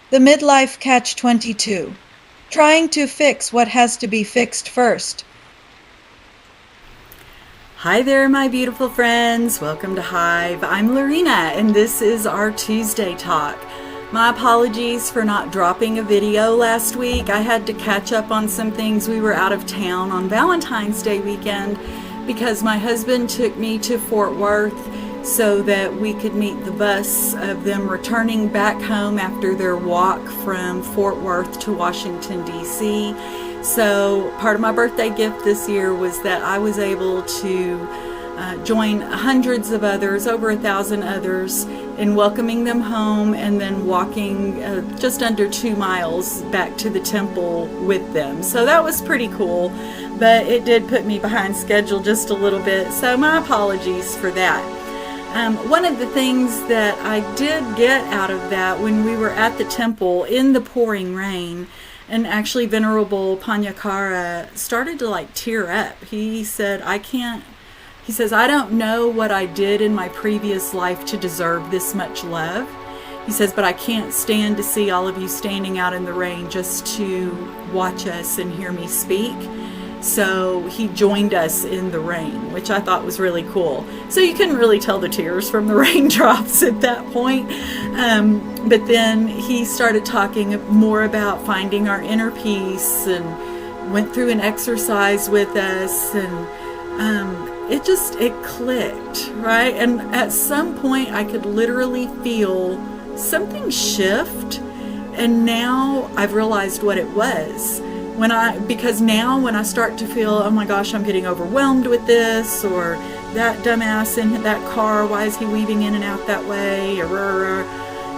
The Midlife Catch-22. Trying to fix what has to be fixed first. Hi there, my beautiful friends. Welcome to Hive. I'm Lorena, and this is our Tuesday talk. My apologies for not dropping a video last week. I had to catch up on some things. We were out of town on Valentine's Day weekend because my husband took me to Fort Worth so that we could meet the bus of them returning back home after their walk from Fort Worth to Washington, D.C. So part of my birthday gift this year was that I was able to join hundreds of others, over 1,000 others, in welcoming them home and then walking just under 2 miles back to the temple with them. So that was pretty cool, but it did put me behind schedule just a little bit, so my apologies for that. One of the things that I did get out of that when we were at the temple in the pouring rain, and actually Venerable Panyakara started to tear up. He said, I don't know what I did in my previous life to deserve this much love. He says, but I can't stand to see all of you standing out in the rain just to watch us and hear me speak. So he joined us in the rain, which I thought was really cool. So you couldn't really tell the tears from the raindrops at that point. But then he started talking more about finding our inner peace and went through an exercise with us, and it clicked, right? And at some point I could literally feel something shift, and now I've realized what it was. Because now when I start to feel, oh my gosh, I'm getting overwhelmed with this, or that dumbass in that car, why is he weaving in and out that way, or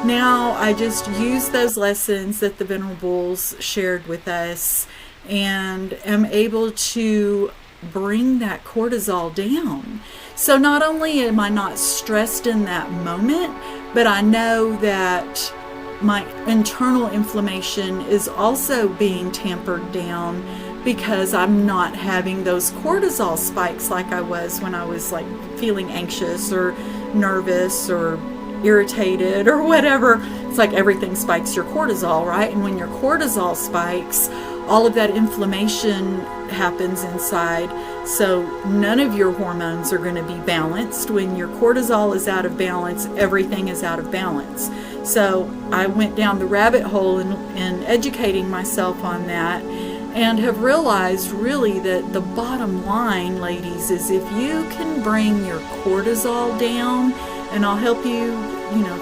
now I just use those lessons that the Venerables shared with us and am able to bring that cortisol down. So not only am I not stressed in that moment, but I know that my internal inflammation is also being tampered down because I'm not having those cortisol spikes like I was when I was feeling anxious or nervous or irritated or whatever. It's like everything spikes your cortisol, right? And when your cortisol spikes, all of that inflammation happens inside. So none of your hormones are going to be balanced. When your cortisol is out of balance, everything is out of balance. So I went down the rabbit hole in educating myself on that, and have realized really that the bottom line, ladies, is if you can bring your cortisol down, and I'll help you,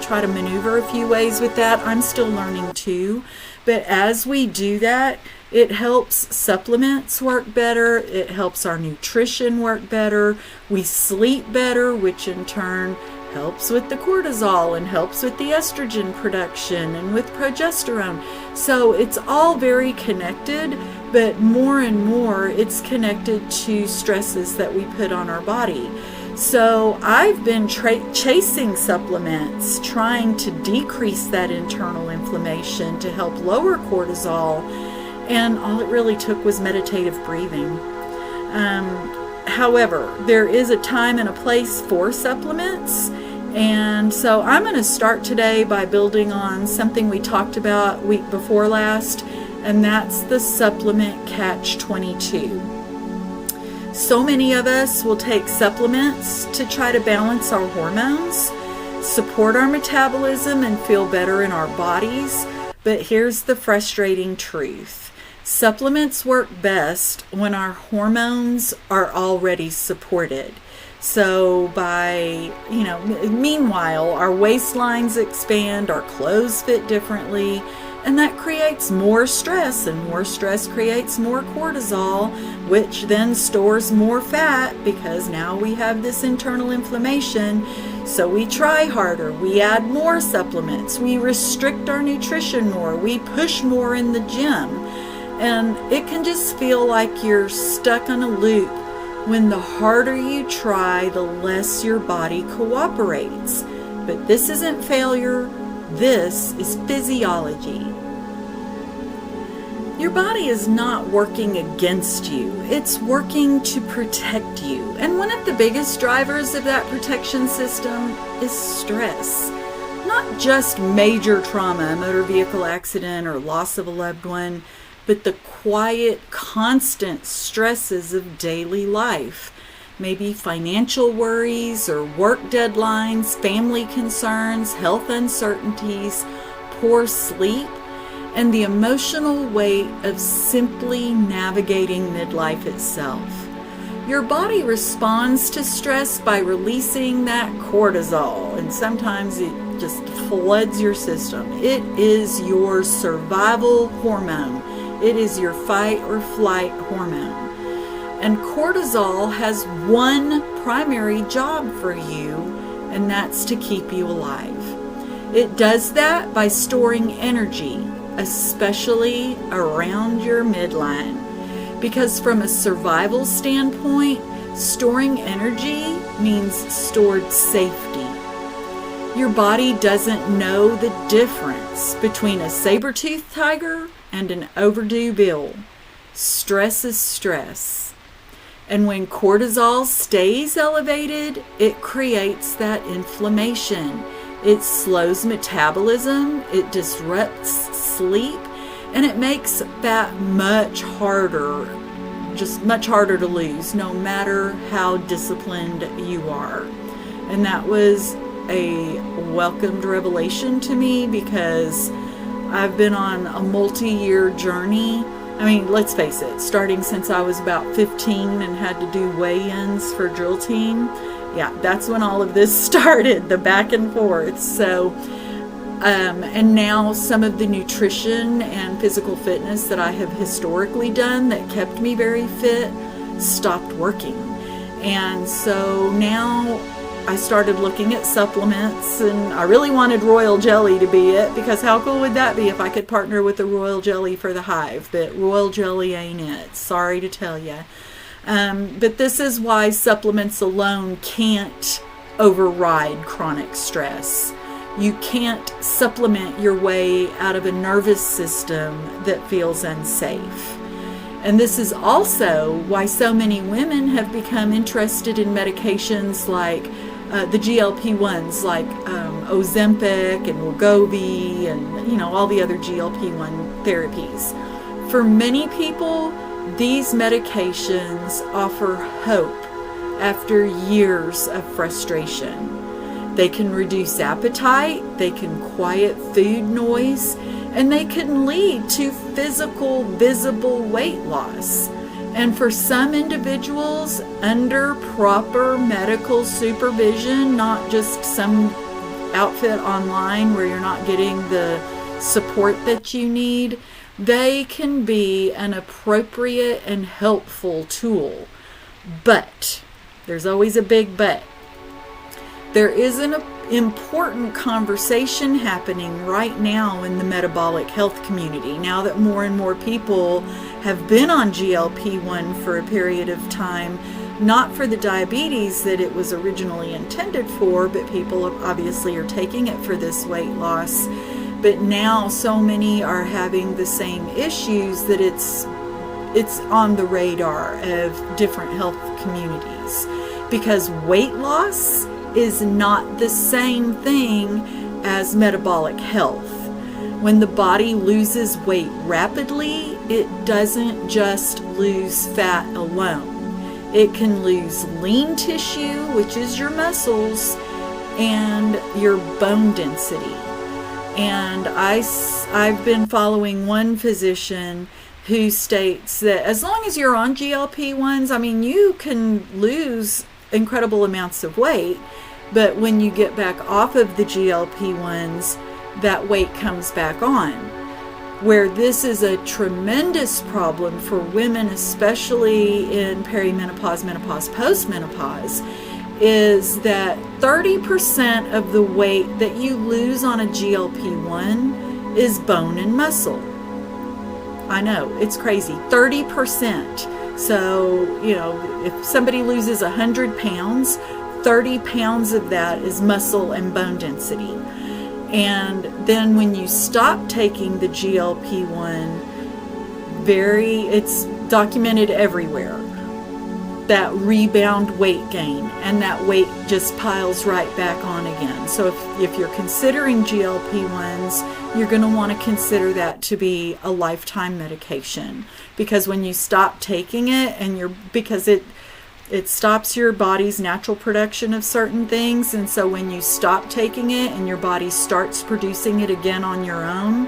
try to maneuver a few ways with that. I'm still learning too. But as we do that, it helps supplements work better. It helps our nutrition work better. We sleep better, which in turn helps with the cortisol and helps with the estrogen production and with progesterone. So it's all very connected, but more and more it's connected to stresses that we put on our body. So I've been chasing supplements, trying to decrease that internal inflammation to help lower cortisol, and all it really took was meditative breathing. However, there is a time and a place for supplements, and so I'm going to start today by building on something we talked about week before last, and that's the supplement Catch-22. So many of us will take supplements to try to balance our hormones, support our metabolism, and feel better in our bodies. But here's the frustrating truth. Supplements work best when our hormones are already supported. So meanwhile, our waistlines expand, our clothes fit differently, and that creates more stress, and more stress creates more cortisol, which then stores more fat because now we have this internal inflammation. So we try harder, we add more supplements, we restrict our nutrition more, we push more in the gym, and it can just feel like you're stuck on a loop when the harder you try, the less your body cooperates. But this isn't failure, this is physiology. Your body is not working against you. It's working to protect you. And one of the biggest drivers of that protection system is stress. not just major trauma, a motor vehicle accident or loss of a loved one, but the quiet, constant stresses of daily life. Maybe financial worries or work deadlines, family concerns, health uncertainties, poor sleep, and the emotional weight of simply navigating midlife itself. Your body responds to stress by releasing that cortisol, and sometimes it just floods your system. It is your survival hormone. It is your fight or flight hormone. And cortisol has one primary job for you, and that's to keep you alive. It does that by storing energy, especially around your midline. Because from a survival standpoint, storing energy means stored safety. Your body doesn't know the difference between a saber-toothed tiger and an overdue bill. Stress is stress. And when cortisol stays elevated, it creates that inflammation. It slows metabolism, it disrupts sleep, and it makes fat much harder to lose, no matter how disciplined you are. And that was a welcomed revelation to me, because I've been on a multi-year journey. I mean, let's face it, starting since I was about 15 and had to do weigh-ins for drill team. Yeah, that's when all of this started, the back and forth. So, and now some of the nutrition and physical fitness that I have historically done that kept me very fit stopped working. And so now I started looking at supplements, and I really wanted royal jelly to be it, because how cool would that be if I could partner with the royal jelly for the hive? But royal jelly ain't it. Sorry to tell you. But this is why supplements alone can't override chronic stress. You can't supplement your way out of a nervous system that feels unsafe. And this is also why so many women have become interested in medications like the GLP-1s, like Ozempic and Wegovy, and all the other GLP-1 therapies. For many people, these medications offer hope after years of frustration. They can reduce appetite, they can quiet food noise, and they can lead to physical, visible weight loss. And for some individuals, under proper medical supervision, not just some outfit online where you're not getting the support that you need, they can be an appropriate and helpful tool. But, there's always a big but. There is an important conversation happening right now in the metabolic health community, now that more and more people have been on GLP-1 for a period of time, not for the diabetes that it was originally intended for, but people obviously are taking it for this weight loss. But now so many are having the same issues that it's on the radar of different health communities, because weight loss is not the same thing as metabolic health. When the body loses weight rapidly, it doesn't just lose fat alone. It can lose lean tissue, which is your muscles, and your bone density. And I've been following one physician who states that as long as you're on GLP-1s, I mean, you can lose incredible amounts of weight, but when you get back off of the GLP-1s, that weight comes back on. Where this is a tremendous problem for women, especially in perimenopause, menopause, postmenopause, is that 30% of the weight that you lose on a GLP-1 is bone and muscle. I know, it's crazy, 30%. So, if somebody loses 100 pounds, 30 pounds of that is muscle and bone density. And then when you stop taking the GLP-1, it's documented everywhere. that rebound weight gain, and that weight just piles right back on again. So if you're considering GLP-1s, you're going to want to consider that to be a lifetime medication, because when you stop taking it, because it stops your body's natural production of certain things, and so when you stop taking it and your body starts producing it again on your own,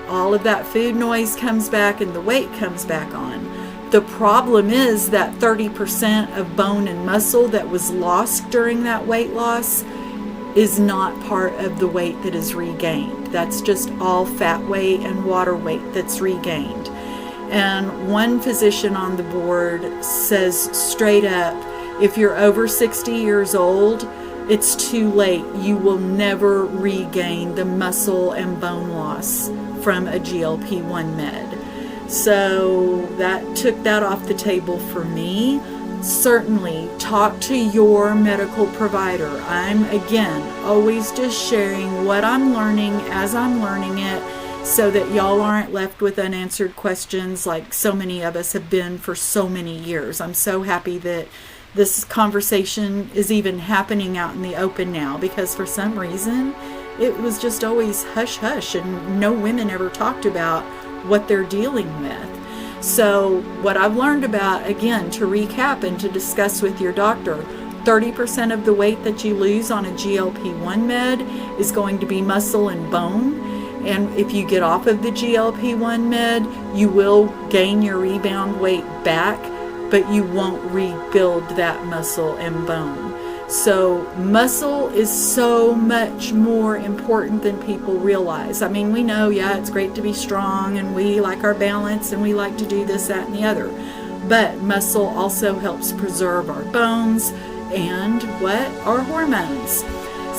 all of that food noise comes back and the weight comes back on. The problem is that 30% of bone and muscle that was lost during that weight loss is not part of the weight that is regained. That's just all fat weight and water weight that's regained. And one physician on the board says straight up, if you're over 60 years old, it's too late. You will never regain the muscle and bone loss from a GLP-1 med. So that took that off the table for me. Certainly talk to your medical provider. I'm, again, always just sharing what I'm learning as I'm learning it, so that y'all aren't left with unanswered questions like so many of us have been for so many years. I'm so happy that this conversation is even happening out in the open now, because for some reason it was just always hush hush and no women ever talked about what they're dealing with. So what I've learned about, again, to recap and to discuss with your doctor, 30% of the weight that you lose on a GLP-1 med is going to be muscle and bone. And if you get off of the GLP-1 med, you will gain your rebound weight back, but you won't rebuild that muscle and bone. So muscle is so much more important than people realize. I mean, we know, yeah, it's great to be strong and we like our balance and we like to do this, that, and the other. But muscle also helps preserve our bones and our hormones.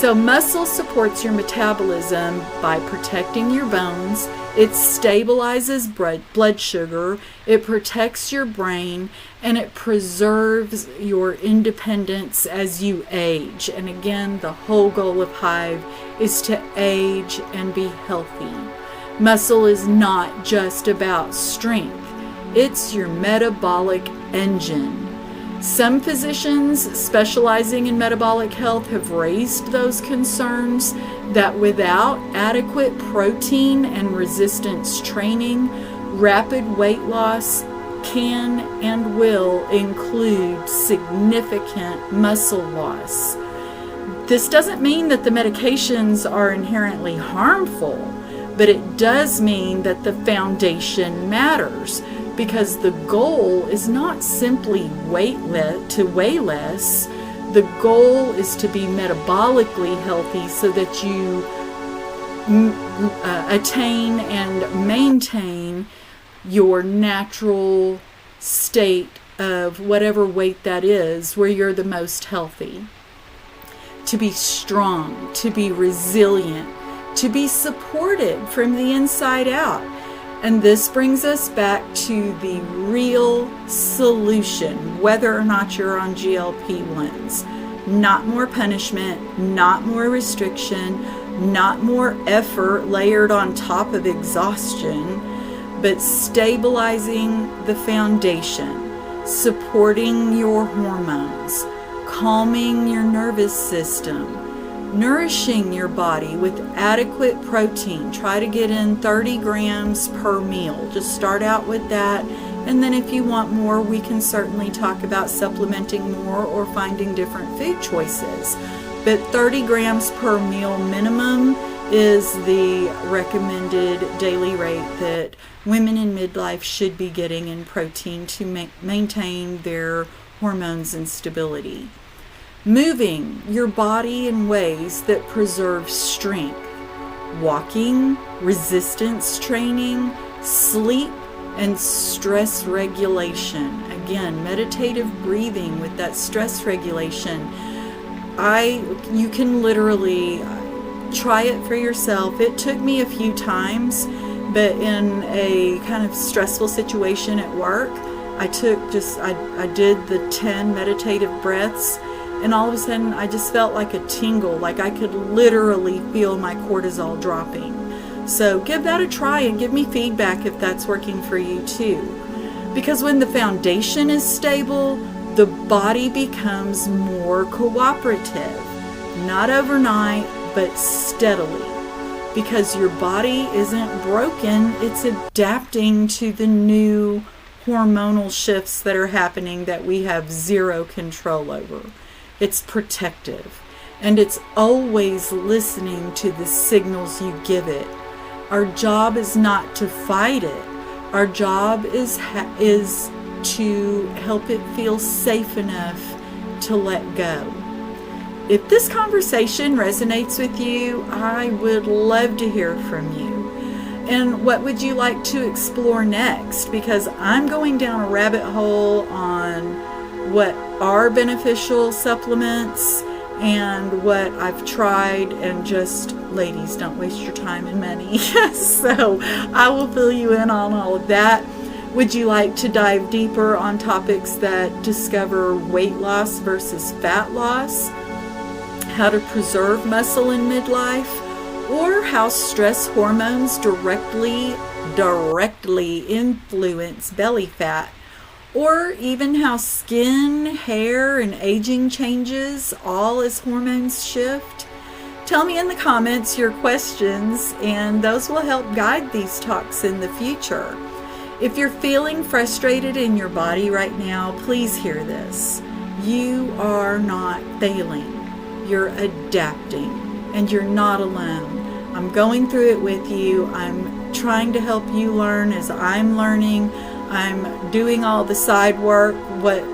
So muscle supports your metabolism by protecting your bones. It stabilizes blood sugar, it protects your brain, and it preserves your independence as you age. And again, the whole goal of Hive is to age and be healthy. Muscle is not just about strength, it's your metabolic engine. Some physicians specializing in metabolic health have raised those concerns that without adequate protein and resistance training, rapid weight loss can and will include significant muscle loss. This doesn't mean that the medications are inherently harmful, but it does mean that the foundation matters, because the goal is not simply to weigh less. The goal is to be metabolically healthy so that you attain and maintain your natural state of whatever weight that is, where you're the most healthy. To be strong, to be resilient, to be supported from the inside out. And this brings us back to the real solution, whether or not you're on GLP-1s. Not more punishment, not more restriction, not more effort layered on top of exhaustion, but stabilizing the foundation, supporting your hormones, calming your nervous system, nourishing your body with adequate protein. Try to get in 30 grams per meal. Just start out with that. And then if you want more, we can certainly talk about supplementing more or finding different food choices. But 30 grams per meal minimum is the recommended daily rate that women in midlife should be getting in protein to maintain their hormones and stability. Moving your body in ways that preserve strength, walking, resistance training, sleep, and stress regulation. Again, meditative breathing with that stress regulation. You can literally try it for yourself. It took me a few times, but in a kind of stressful situation at work, I did the 10 meditative breaths. And all of a sudden, I just felt like a tingle, like I could literally feel my cortisol dropping. So give that a try and give me feedback if that's working for you too. Because when the foundation is stable, the body becomes more cooperative, not overnight, but steadily, because your body isn't broken, it's adapting to the new hormonal shifts that are happening that we have zero control over. It's protective, and it's always listening to the signals you give it. Our job is not to fight it. Our job is to help it feel safe enough to let go. If this conversation resonates with you, I would love to hear from you. And what would you like to explore next? Because I'm going down a rabbit hole on what are beneficial supplements and what I've tried, and just, ladies, don't waste your time and money. So I will fill you in on all of that. Would you like to dive deeper on topics that discover weight loss versus fat loss, how to preserve muscle in midlife, or how stress hormones directly influence belly fat, or even how skin, hair, and aging changes all as hormones shift? Tell me in the comments your questions, and those will help guide these talks in the future. If you're feeling frustrated in your body right now, please hear this. You are not failing. You're adapting, and you're not alone. I'm going through it with you. I'm trying to help you learn as I'm learning. I'm doing all the side work, what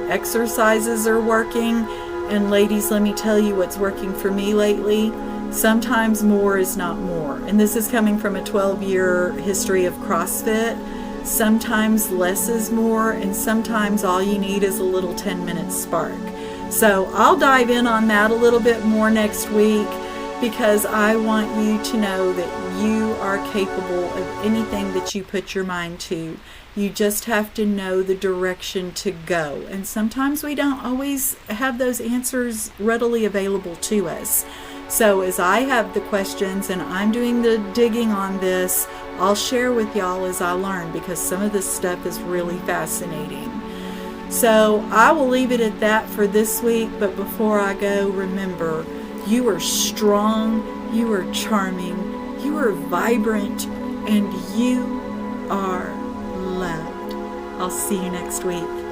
exercises are working. And ladies, let me tell you what's working for me lately. Sometimes more is not more. And this is coming from a 12-year history of CrossFit. Sometimes less is more, and sometimes all you need is a little 10-minute spark. So I'll dive in on that a little bit more next week, because I want you to know that you are capable of anything that you put your mind to. You just have to know the direction to go. And sometimes we don't always have those answers readily available to us. So as I have the questions and I'm doing the digging on this, I'll share with y'all as I learn, because some of this stuff is really fascinating. So I will leave it at that for this week. But before I go, remember, you are strong, you are charming, you are vibrant, and you are loved. I'll see you next week.